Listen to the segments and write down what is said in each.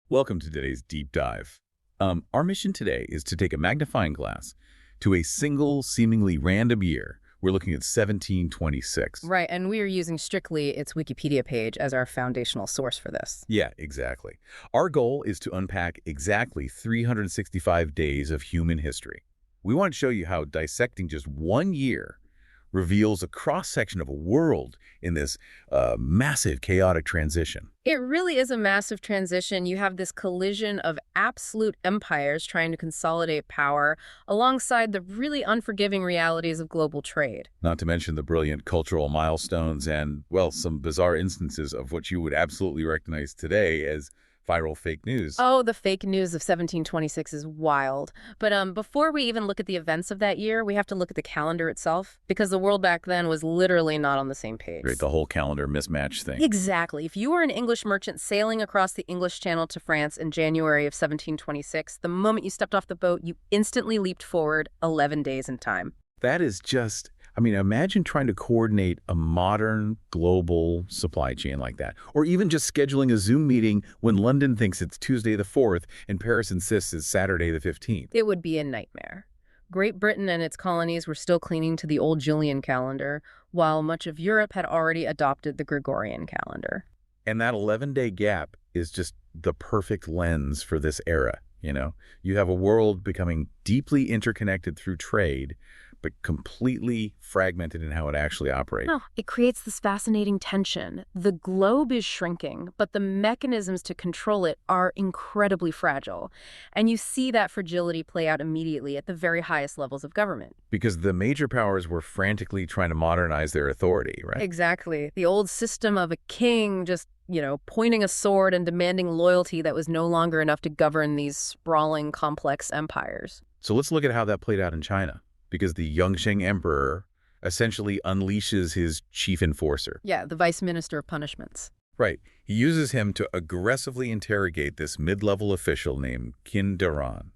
Welcome to today's deep dive. Our mission today is to take a magnifying glass to a single, seemingly random year. We're looking at 1726. Right, and we are using strictly its Wikipedia page as our foundational source for this. Yeah, exactly. Our goal is to unpack exactly 365 days of human history. We want to show you how dissecting just one year reveals a cross-section of a world in this massive, chaotic transition. It really is a massive transition. You have this collision of absolute empires trying to consolidate power alongside the really unforgiving realities of global trade. Not to mention the brilliant cultural milestones and, well, some bizarre instances of what you would absolutely recognize today as viral fake news. Oh, the fake news of 1726 is wild. But before we even look at the events of that year, we have to look at the calendar itself, because the world back then was literally not on the same page. Right, the whole calendar mismatch thing. Exactly. If you were an English merchant sailing across the English Channel to France in January of 1726, the moment you stepped off the boat, you instantly leaped forward 11 days in time. That is just, imagine trying to coordinate a modern global supply chain like that. Or even just scheduling a Zoom meeting when London thinks it's Tuesday the 4th and Paris insists it's Saturday the 15th. It would be a nightmare. Great Britain and its colonies were still clinging to the old Julian calendar, while much of Europe had already adopted the Gregorian calendar. And that 11-day gap is just the perfect lens for this era, you know? You have a world becoming deeply interconnected through trade, but completely fragmented in how it actually operates. No, it creates this fascinating tension. The globe is shrinking, but the mechanisms to control it are incredibly fragile. And you see that fragility play out immediately at the very highest levels of government. Because the major powers were frantically trying to modernize their authority, right? Exactly. The old system of a king just, pointing a sword and demanding loyalty that was no longer enough to govern these sprawling, complex empires. So let's look at how that played out in China. Because the Yongsheng emperor essentially unleashes his chief enforcer. Yeah, the vice minister of punishments. Right. He uses him to aggressively interrogate this mid-level official named Qin Daran.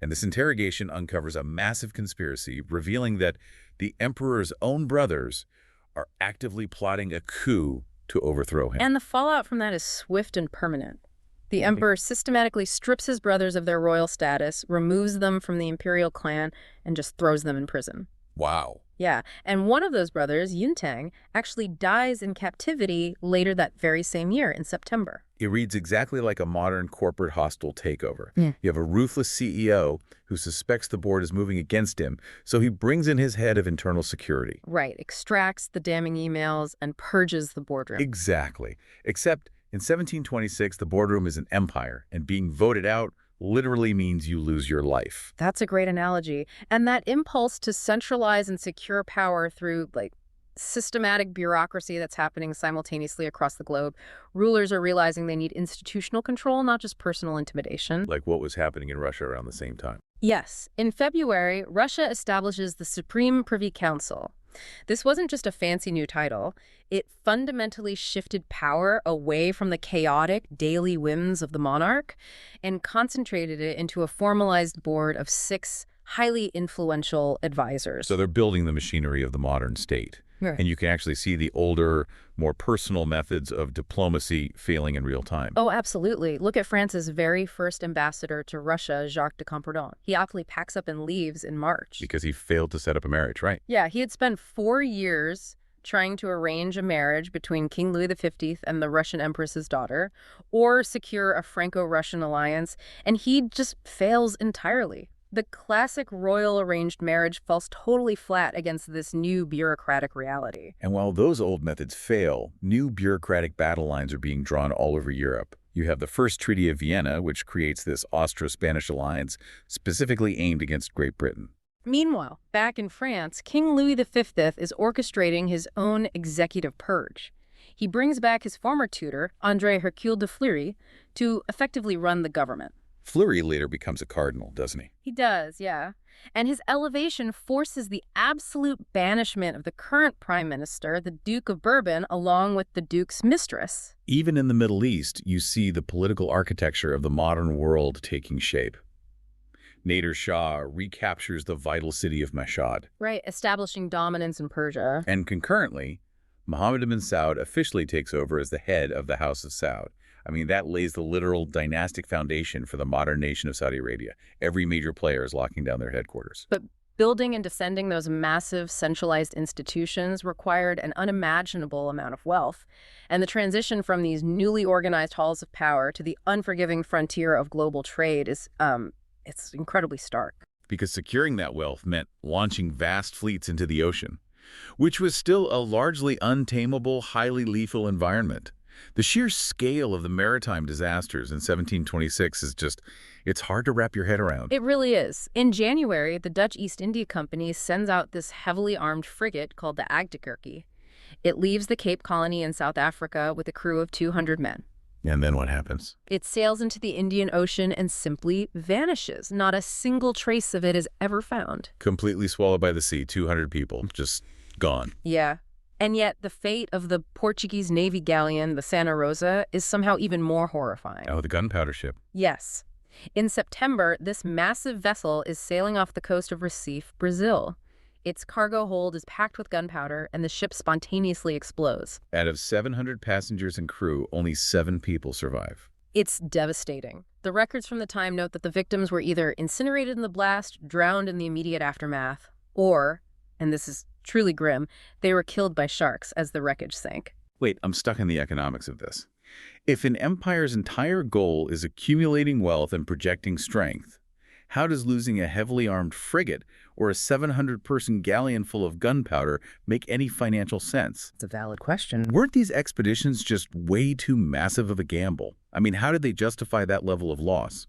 And this interrogation uncovers a massive conspiracy, revealing that the emperor's own brothers are actively plotting a coup to overthrow him. And the fallout from that is swift and permanent. The emperor systematically strips his brothers of their royal status, removes them from the imperial clan, and just throws them in prison. Wow. Yeah, and one of those brothers, Yuntang, actually dies in captivity later that very same year in September. It reads exactly like a modern corporate hostile takeover. Yeah. You have a ruthless CEO who suspects the board is moving against him, so he brings in his head of internal security. Right, extracts the damning emails and purges the boardroom. Exactly. Except in 1726, the boardroom is an empire, and being voted out literally means you lose your life. That's a great analogy. And that impulse to centralize and secure power through, systematic bureaucracy that's happening simultaneously across the globe. Rulers are realizing they need institutional control, not just personal intimidation. Like what was happening in Russia around the same time. Yes. In February, Russia establishes the Supreme Privy Council. This wasn't just a fancy new title. It fundamentally shifted power away from the chaotic daily whims of the monarch and concentrated it into a formalized board of 6 highly influential advisors. So they're building the machinery of the modern state. Right. And you can actually see the older, more personal methods of diplomacy failing in real time. Oh, absolutely. Look at France's very first ambassador to Russia, Jacques de Camperdon. He aptly packs up and leaves in March. Because he failed to set up a marriage, right? Yeah, he had spent 4 years trying to arrange a marriage between King Louis XV and the Russian Empress's daughter, or secure a Franco-Russian alliance, and he just fails entirely. The classic royal arranged marriage falls totally flat against this new bureaucratic reality. And while those old methods fail, new bureaucratic battle lines are being drawn all over Europe. You have the First Treaty of Vienna, which creates this Austro-Spanish alliance specifically aimed against Great Britain. Meanwhile, back in France, King Louis XV is orchestrating his own executive purge. He brings back his former tutor, André Hercule de Fleury, to effectively run the government. Fleury later becomes a cardinal, doesn't he? He does, yeah. And his elevation forces the absolute banishment of the current prime minister, the Duke of Bourbon, along with the Duke's mistress. Even in the Middle East, you see the political architecture of the modern world taking shape. Nader Shah recaptures the vital city of Mashhad. Right, establishing dominance in Persia. And concurrently, Mohammed bin Saud officially takes over as the head of the House of Saud, I mean, that lays the literal dynastic foundation for the modern nation of Saudi Arabia. Every major player is locking down their headquarters. But building and defending those massive centralized institutions required an unimaginable amount of wealth. And the transition from these newly organized halls of power to the unforgiving frontier of global trade is, it's incredibly stark. Because securing that wealth meant launching vast fleets into the ocean, which was still a largely untamable, highly lethal environment. The sheer scale of the maritime disasters in 1726 is just, it's hard to wrap your head around. It really is. In January, the Dutch East India Company sends out this heavily armed frigate called the Agdekerke. It leaves the Cape Colony in South Africa with a crew of 200 men. And then what happens? It sails into the Indian Ocean and simply vanishes. Not a single trace of it is ever found. Completely swallowed by the sea, 200 people, just gone. Yeah. And yet the fate of the Portuguese Navy galleon, the Santa Rosa, is somehow even more horrifying. Oh, the gunpowder ship. Yes. In September, this massive vessel is sailing off the coast of Recife, Brazil. Its cargo hold is packed with gunpowder, and the ship spontaneously explodes. Out of 700 passengers and crew, only 7 people survive. It's devastating. The records from the time note that the victims were either incinerated in the blast, drowned in the immediate aftermath, or, and this is truly grim, they were killed by sharks as the wreckage sank. Wait, I'm stuck in the economics of this. If an empire's entire goal is accumulating wealth and projecting strength, how does losing a heavily armed frigate or a 700-person galleon full of gunpowder make any financial sense? It's a valid question. Weren't these expeditions just way too massive of a gamble? I mean, how did they justify that level of loss?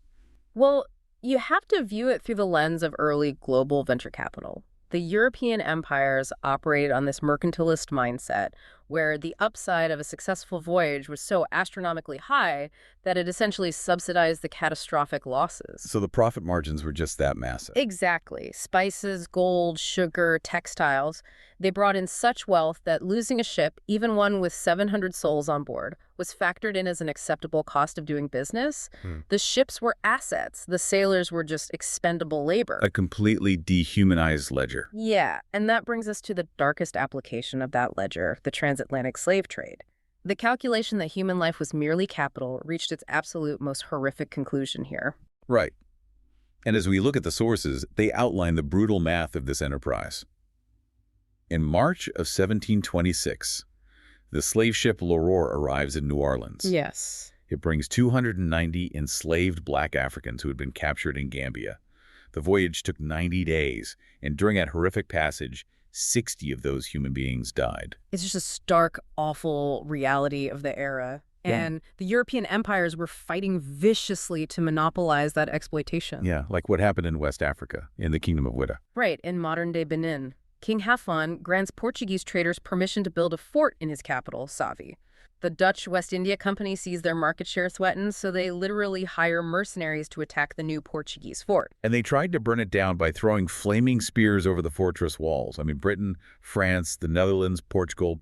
Well, you have to view it through the lens of early global venture capital. The European empires operated on this mercantilist mindset, where the upside of a successful voyage was so astronomically high that it essentially subsidized the catastrophic losses. So the profit margins were just that massive. Exactly. Spices, gold, sugar, textiles. They brought in such wealth that losing a ship, even one with 700 souls on board, was factored in as an acceptable cost of doing business. The ships were assets. The sailors were just expendable labor. A completely dehumanized ledger. Yeah, and that brings us to the darkest application of that ledger, the transatlantic slave trade. The calculation that human life was merely capital reached its absolute most horrific conclusion here. Right. And as we look at the sources, they outline the brutal math of this enterprise. In March of 1726, the slave ship L'Aurore arrives in New Orleans. Yes. It brings 290 enslaved black Africans who had been captured in Gambia. The voyage took 90 days, and during that horrific passage, 60 of those human beings died. It's just a stark, awful reality of the era. And the European empires were fighting viciously to monopolize that exploitation. Yeah, like what happened in West Africa, in the Kingdom of Ouidah. Right, in modern-day Benin. King Hafan grants Portuguese traders permission to build a fort in his capital, Savi. The Dutch West India Company sees their market share threatened, so they literally hire mercenaries to attack the new Portuguese fort. And they tried to burn it down by throwing flaming spears over the fortress walls. I mean, Britain, France, the Netherlands, Portugal,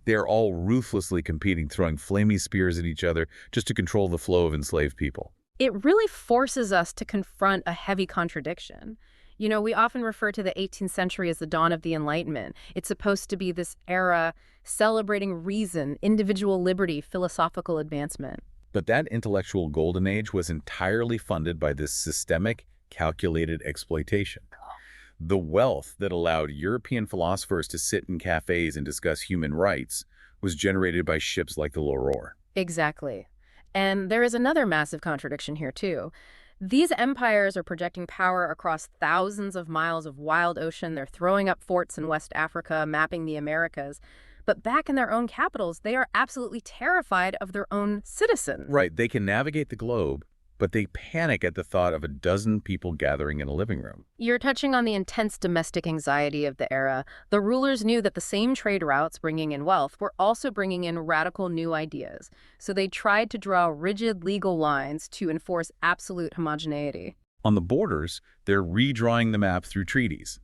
they're all ruthlessly competing, throwing flaming spears at each other just to control the flow of enslaved people. It really forces us to confront a heavy contradiction. You know, we often refer to the 18th century as the dawn of the Enlightenment. It's supposed to be this era celebrating reason, individual liberty, philosophical advancement. But that intellectual golden age was entirely funded by this systemic, calculated exploitation. The wealth that allowed European philosophers to sit in cafes and discuss human rights was generated by ships like the L'Aurore. Exactly. And there is another massive contradiction here, too. These empires are projecting power across thousands of miles of wild ocean. They're throwing up forts in West Africa, mapping the Americas. But back in their own capitals, they are absolutely terrified of their own citizens. Right. They can navigate the globe, but they panic at the thought of a dozen people gathering in a living room. You're touching on the intense domestic anxiety of the era. The rulers knew that the same trade routes bringing in wealth were also bringing in radical new ideas. So they tried to draw rigid legal lines to enforce absolute homogeneity. On the borders, they're redrawing the map through treaties.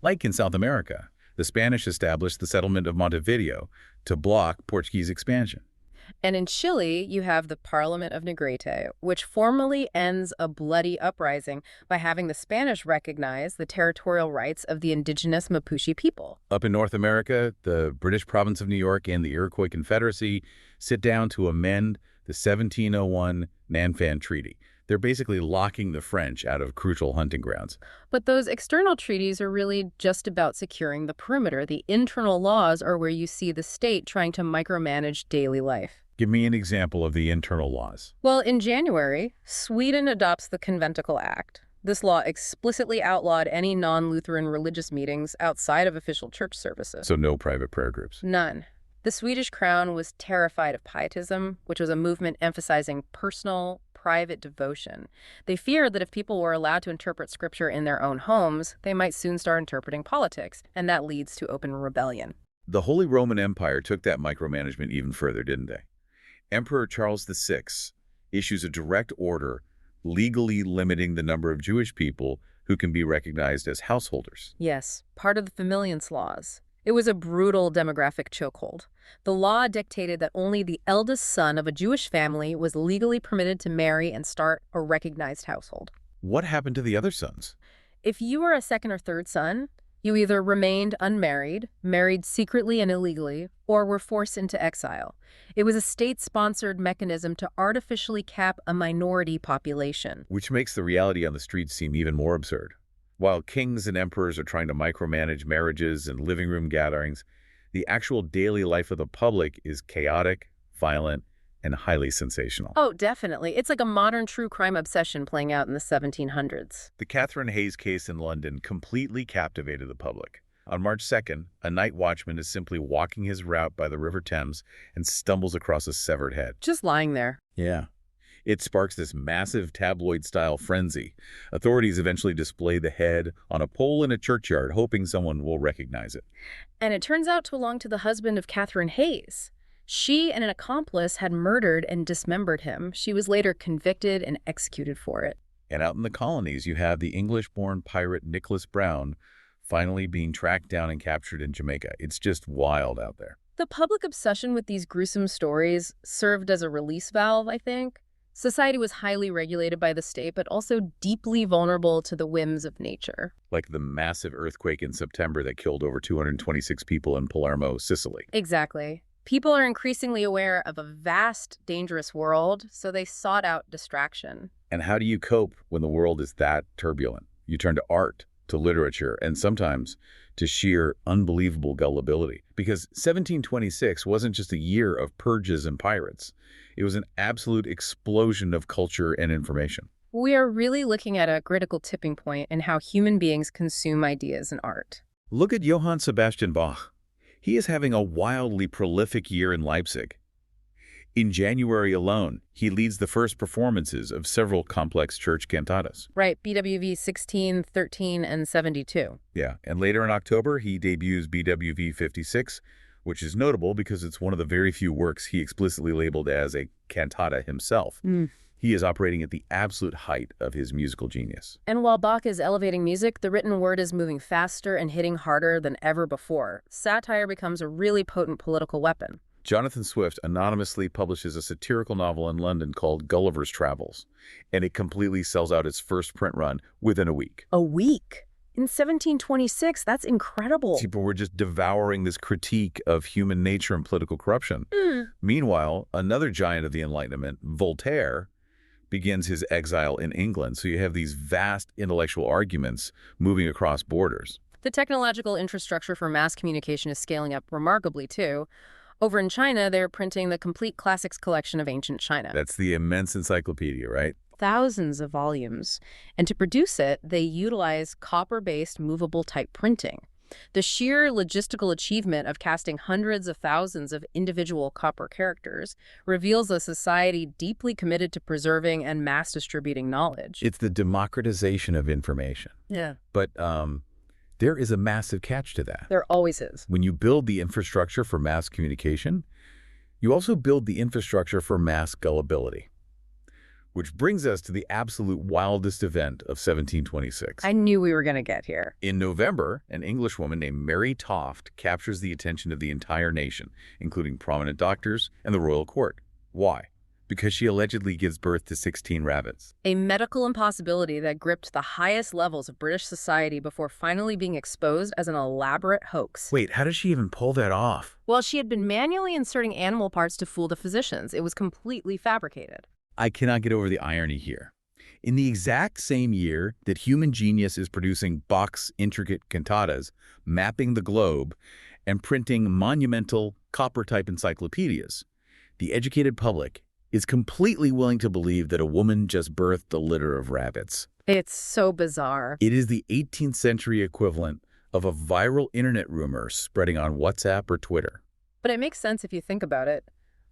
Like in South America, the Spanish established the settlement of Montevideo to block Portuguese expansion. And in Chile, you have the Parliament of Negrete, which formally ends a bloody uprising by having the Spanish recognize the territorial rights of the indigenous Mapuche people. Up in North America, the British province of New York and the Iroquois Confederacy sit down to amend the 1701 Nanfan Treaty. They're basically locking the French out of crucial hunting grounds. But those external treaties are really just about securing the perimeter. The internal laws are where you see the state trying to micromanage daily life. Give me an example of the internal laws. Well, in January, Sweden adopts the Conventicle Act. This law explicitly outlawed any non-Lutheran religious meetings outside of official church services. So no private prayer groups. None. The Swedish crown was terrified of pietism, which was a movement emphasizing personal, private devotion. They feared that if people were allowed to interpret scripture in their own homes, they might soon start interpreting politics, and that leads to open rebellion. The Holy Roman Empire took that micromanagement even further, didn't they? Emperor Charles VI issues a direct order legally limiting the number of Jewish people who can be recognized as householders. Yes, part of the Familiance laws. It was a brutal demographic chokehold. The law dictated that only the eldest son of a Jewish family was legally permitted to marry and start a recognized household. What happened to the other sons? If you were a second or third son, you either remained unmarried, married secretly and illegally, or were forced into exile. It was a state-sponsored mechanism to artificially cap a minority population. Which makes the reality on the streets seem even more absurd. While kings and emperors are trying to micromanage marriages and living room gatherings, the actual daily life of the public is chaotic, violent, and highly sensational. Oh, definitely. It's like a modern true crime obsession playing out in the 1700s. The Catherine Hayes case in London completely captivated the public. On March 2nd, a night watchman is simply walking his route by the River Thames and stumbles across a severed head. Just lying there. Yeah. It sparks this massive tabloid-style frenzy. Authorities eventually display the head on a pole in a churchyard, hoping someone will recognize it. And it turns out to belong to the husband of Catherine Hayes. She and an accomplice had murdered and dismembered him. She was later convicted and executed for it. And out in the colonies, you have the English-born pirate Nicholas Brown finally being tracked down and captured in Jamaica. It's just wild out there. The public obsession with these gruesome stories served as a release valve, I think. Society was highly regulated by the state, but also deeply vulnerable to the whims of nature. Like the massive earthquake in September that killed over 226 people in Palermo, Sicily. Exactly. People are increasingly aware of a vast, dangerous world, so they sought out distraction. And how do you cope when the world is that turbulent? You turn to art, to literature, and sometimes to sheer unbelievable gullibility. Because 1726 wasn't just a year of purges and pirates. It was an absolute explosion of culture and information. We are really looking at a critical tipping point in how human beings consume ideas and art. Look at Johann Sebastian Bach. He is having a wildly prolific year in Leipzig. In January alone, he leads the first performances of several complex church cantatas. Right, BWV 16, 13, and 72. Yeah, and later in October, he debuts BWV 56, which is notable because it's one of the very few works he explicitly labeled as a cantata himself. He is operating at the absolute height of his musical genius. And while Bach is elevating music, the written word is moving faster and hitting harder than ever before. Satire becomes a really potent political weapon. Jonathan Swift anonymously publishes a satirical novel in London called Gulliver's Travels, and it completely sells out its first print run within a week. A week? In 1726, that's incredible. People were just devouring this critique of human nature and political corruption. Meanwhile, another giant of the Enlightenment, Voltaire, begins his exile in England. So you have these vast intellectual arguments moving across borders. The technological infrastructure for mass communication is scaling up remarkably, too. Over in China, they're printing the complete classics collection of ancient China. That's the immense encyclopedia, right? Thousands of volumes. And to produce it, they utilize copper-based movable type printing. The sheer logistical achievement of casting hundreds of thousands of individual copper characters reveals a society deeply committed to preserving and mass distributing knowledge. It's the democratization of information. Yeah. But there is a massive catch to that. There always is. When you build the infrastructure for mass communication, you also build the infrastructure for mass gullibility. Which brings us to the absolute wildest event of 1726. I knew we were going to get here. In November, an Englishwoman named Mary Toft captures the attention of the entire nation, including prominent doctors and the royal court. Why? because she allegedly gives birth to 16 rabbits. A medical impossibility that gripped the highest levels of British society before finally being exposed as an elaborate hoax. Wait, how does she even pull that off? Well, she had been manually inserting animal parts to fool the physicians. It was completely fabricated. I cannot get over the irony here. In the exact same year that human genius is producing Bach's intricate cantatas, mapping the globe, and printing monumental copper-type encyclopedias, the educated public is completely willing to believe that a woman just birthed a litter of rabbits. It's so bizarre. It is the 18th century equivalent of a viral internet rumor spreading on WhatsApp or Twitter. But it makes sense if you think about it.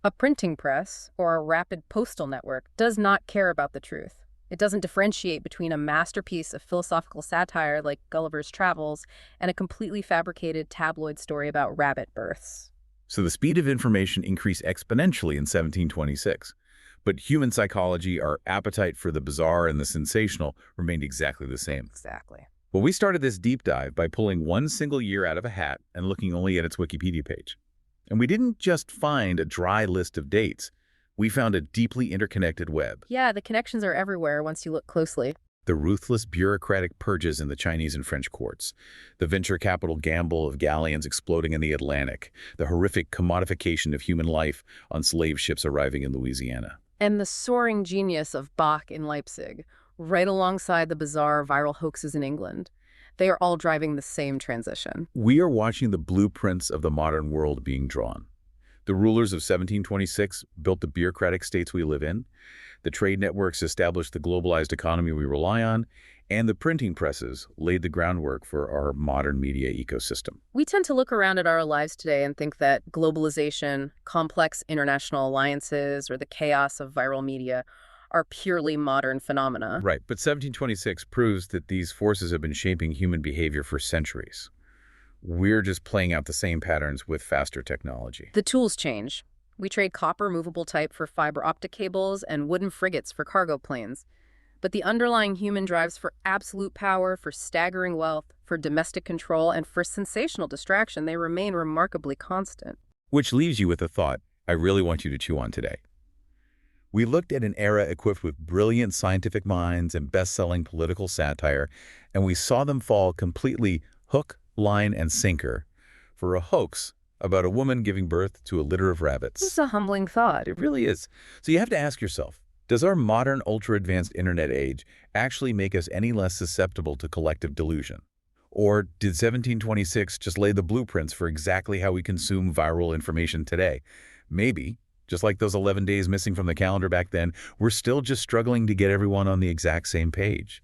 A printing press or a rapid postal network does not care about the truth. It doesn't differentiate between a masterpiece of philosophical satire like Gulliver's Travels and a completely fabricated tabloid story about rabbit births. So the speed of information increased exponentially in 1726. But human psychology, our appetite for the bizarre and the sensational, remained exactly the same. Exactly. Well, we started this deep dive by pulling one single year out of a hat and looking only at its Wikipedia page. And we didn't just find a dry list of dates. We found a deeply interconnected web. Yeah, the connections are everywhere once you look closely. The ruthless bureaucratic purges in the Chinese and French courts, the venture capital gamble of galleons exploding in the Atlantic, the horrific commodification of human life on slave ships arriving in Louisiana. And the soaring genius of Bach in Leipzig, right alongside the bizarre viral hoaxes in England. They are all driving the same transition. We are watching the blueprints of the modern world being drawn. The rulers of 1726 built the bureaucratic states we live in. The trade networks established the globalized economy we rely on. And the printing presses laid the groundwork for our modern media ecosystem. We tend to look around at our lives today and think that globalization, complex international alliances, or the chaos of viral media are purely modern phenomena. Right, but 1726 proves that these forces have been shaping human behavior for centuries. We're just playing out the same patterns with faster technology. The tools change. We trade copper movable type for fiber optic cables and wooden frigates for cargo planes. But the underlying human drives for absolute power, for staggering wealth, for domestic control, and for sensational distraction, they remain remarkably constant. Which leaves you with a thought I really want you to chew on today. We looked at an era equipped with brilliant scientific minds and best-selling political satire, and we saw them fall completely hook, line, and sinker for a hoax about a woman giving birth to a litter of rabbits. It's a humbling thought. It really is. So you have to ask yourself, does our modern ultra-advanced internet age actually make us any less susceptible to collective delusion? Or did 1726 just lay the blueprints for exactly how we consume viral information today? Maybe, just like those 11 days missing from the calendar back then, we're still just struggling to get everyone on the exact same page.